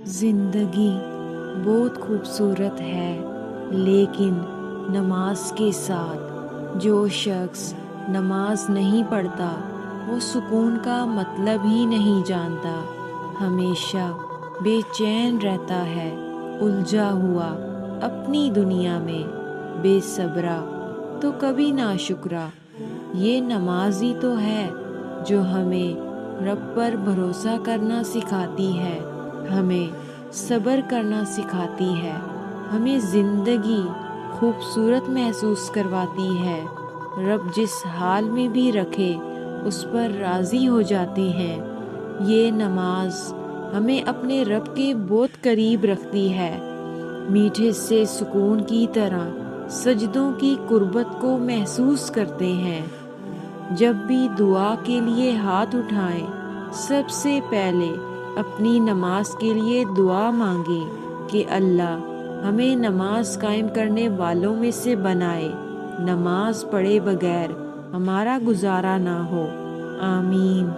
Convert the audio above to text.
زندگی بہت خوبصورت ہے، لیکن نماز کے ساتھ جو شخص نماز نہیں پڑھتا وہ سکون کا مطلب ہی نہیں جانتا۔ ہمیشہ بے چین رہتا ہے، الجھا ہوا اپنی دنیا میں، بے صبرا تو کبھی ناشکرا۔ یہ نماز ہی تو ہے جو ہمیں رب پر بھروسہ کرنا سکھاتی ہے، ہمیں صبر کرنا سکھاتی ہے، ہمیں زندگی خوبصورت محسوس کرواتی ہے۔ رب جس حال میں بھی رکھے اس پر راضی ہو جاتے ہیں۔ یہ نماز ہمیں اپنے رب کے بہت قریب رکھتی ہے، میٹھے سے سکون کی طرح سجدوں کی قربت کو محسوس کرتے ہیں۔ جب بھی دعا کے لیے ہاتھ اٹھائیں، سب سے پہلے اپنی نماز کے لیے دعا مانگیں کہ اللہ ہمیں نماز قائم کرنے والوں میں سے بنائے، نماز پڑھے بغیر ہمارا گزارا نہ ہو۔ آمین۔